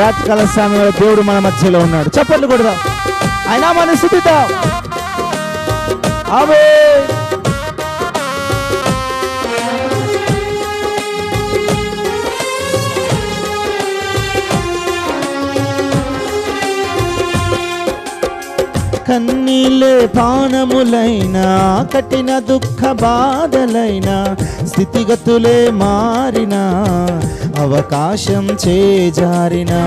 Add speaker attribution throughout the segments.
Speaker 1: రాత్రికాల సమయంలో దేవుడు మన మధ్యలో ఉన్నాడు. చప్పట్లు కొడదాం, ఆయన మన స్తుతిద్దాం. ఆమేన్. కన్నీళ్ళే పానములైనా, కఠిన దుఃఖ బాధలైనా, స్థితిగతులే మారినా, అవకాశం చేజారినా.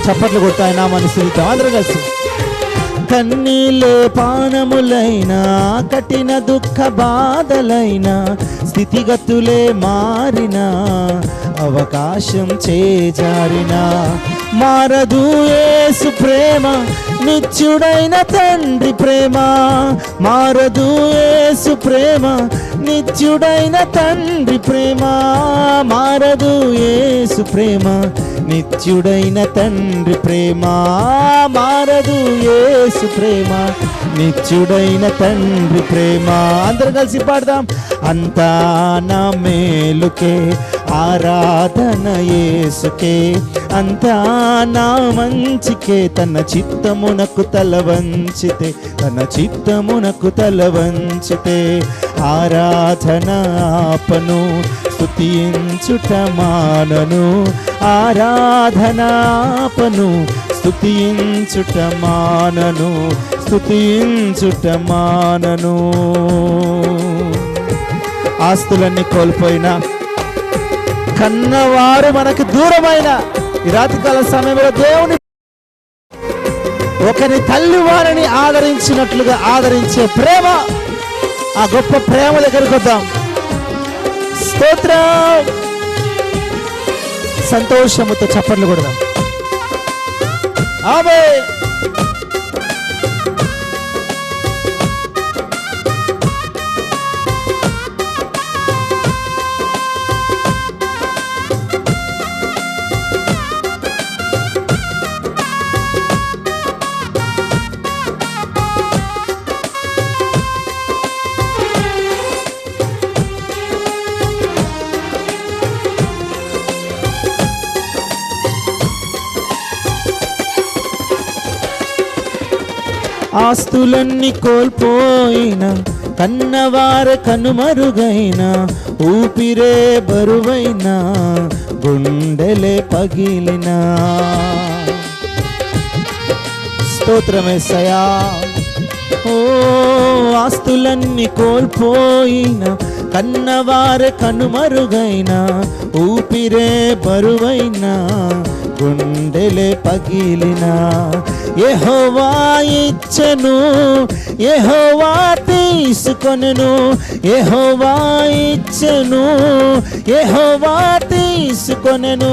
Speaker 1: చప్పట్లు కొట్టాయినా మనసుతో అందరూ కలిసి. కన్నీళ్ళే పానములైనా, కఠిన దుఃఖ బాధలైనా, స్థితిగతులే మారినా, అవకాశం చేజారినా, మారదు యేసు ప్రేమ, నిత్యుడైన తండ్రి ప్రేమ. మారదు యేసు ప్రేమ, నిత్యుడైన తండ్రి ప్రేమ. మారదు యేసు ప్రేమ, నిత్యుడైన తండ్రి ప్రేమ. మారదు యేసు ప్రేమ, నిత్యుడైన తండ్రి ప్రేమ. అందరం కలిసి పాడదాం. అంతా నా మేలుకే, ఆరాధన యేసుకే, అంతా నా మంచికే. తన చిత్తమునకు తల వంచితే, తన చిత్తమునకు తల వంచితే, ఆరాధన ఆపను, స్తుతించుట మానను. ఆరాధన ఆపను, స్తుతించుట మానను, స్తుతించుట మానను. ఆస్తులన్నీ కోల్పోయినా, కన్నవారు మనకు దూరమైన ఈ రాత్రికాల సమయంలో దేవుని ఒకరి తల్లి వారిని ఆదరించినట్లుగా ఆదరించే ప్రేమ, ఆ గొప్ప ప్రేమ దగ్గరికి వద్దాం. స్తోత్రం. సంతోషముతో చప్పట్లు కొడదాం. ఆమేన్. ఆస్తులన్నీ కోల్పోయిన, కన్నవార కనుమరుగైన, ఊపిరే బరువైన, గుండెలే పగిలిన. స్తోత్రమేసయ్యా. ఓ ఆస్తులన్నీ కోల్పోయిన, కన్నవార కనుమరుగైన, ఊపిరే బరువైన, గుండెలే పగిలిన. యెహోవా ఇచ్చెను, యెహోవా తీసుకొనెను. యెహోవా ఇచ్చెను, యెహోవా తీసుకొనెను.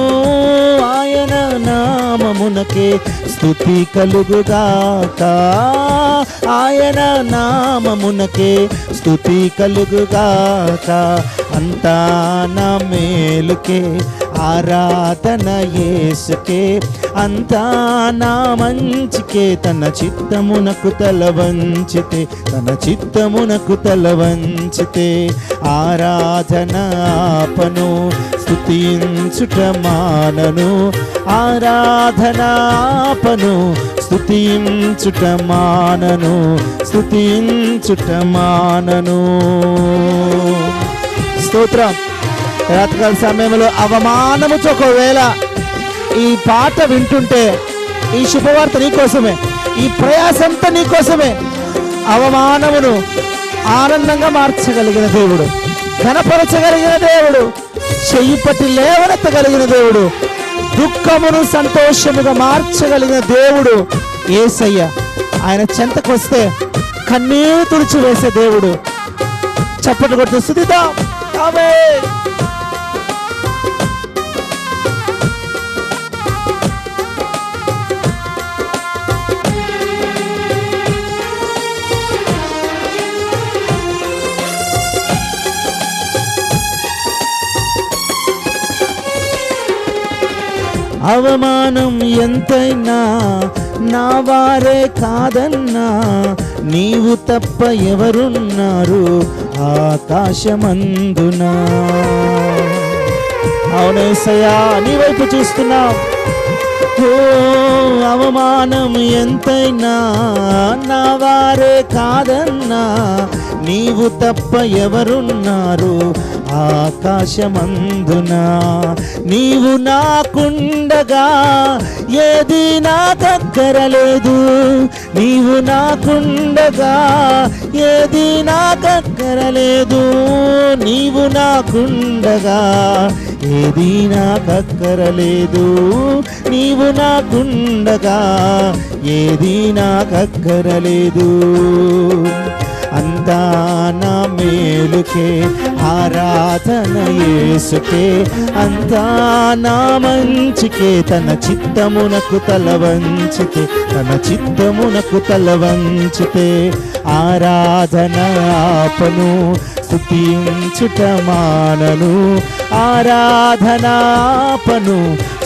Speaker 1: ఆయన నామమునకే స్తుతి కలుగుగాక. ఆయన నామమునకే స్తుతి కలుగుగాక. అంతా నా మేలుకే, ఆరాధన యేసుకే, అంతా నా మంచికే. తన చిత్తమునకు తల వంచితే, తన చిత్తమునకు తల వంచితే, ఆరాధన ఆపను, స్తుతించుట మానను. ఆరాధన ఆపను, స్తుతించుట మానను, స్తుతించుట మానను. స్తోత్రం. రాత్రికాల సమయంలో అవమానముతో ఒకవేళ ఈ పాట వింటుంటే, ఈ శుభవార్త నీకోసమే, ఈ ప్రయాసంతా నీకోసమే. అవమానమును ఆనందంగా మార్చగలిగిన దేవుడు, ఘనపరచగలిగిన దేవుడు, చెయ్యి పట్టి లేవనెత్తగలిగిన దేవుడు, దుఃఖమును సంతోషముగా మార్చగలిగిన దేవుడు యేసయ్య. ఆయన చెంతకొస్తే కన్నీరు తుడిచి వేసే దేవుడు. చప్పట్లు కొడుతూ స్తుతిద్దాం. ఆమేన్. అవమానం ఎంతైనా నా వారే కాదన్నా, నీవు తప్ప ఎవరున్నారు ఆకాశమందున. అవునేసయ్యా, నీ వైపు చూస్తున్నాం. ఓ అవమానం ఎంతైనా నా వారే కాదన్నా, నీవు తప్ప ఎవరున్నారు ఆకాశమందున. నీవు నాకుండగా ఏది నాకక్కరలేదు, నీవు నాకుండగా ఏది నాకక్కరలేదు, నీవు నాకుండగా ఏది నాకక్కరలేదు, నీవు నాకుండగా ఏది నాకక్కరలేదు. అంతా నా మేలుకే ఆరాధన యేసుకే, అంతా నా మంచికే, తన చిత్తమునకు తల వంచితే, తన చిత్తమునకు తల వంచితే, ఆరాధన ఆపను స్తుతించుట మానను, ఆరాధన ఆపను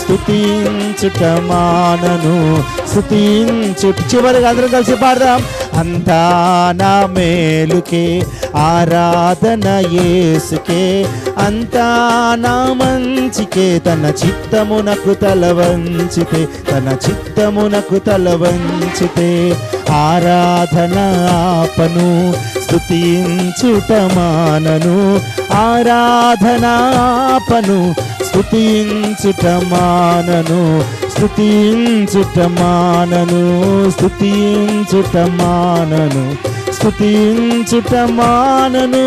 Speaker 1: స్తుతించుట మానను, స్తుతించుట. చివరిగా అందరం కలిసి పాడదాం. అంతా నా మేలుకే ఆరాధన యేసుకే, అంతా నా మంచికే, తన చిత్తమునకు తల వంచితే, తన చిత్తమునకు తల వంచితే, ఆరాధన ఆపను స్తుతించుట మానను, ఆరాధన ఆపను స్తుతించుట మానను, స్తుతించుట మానను, స్తుతించుట మానను, స్తుతించుట మానను.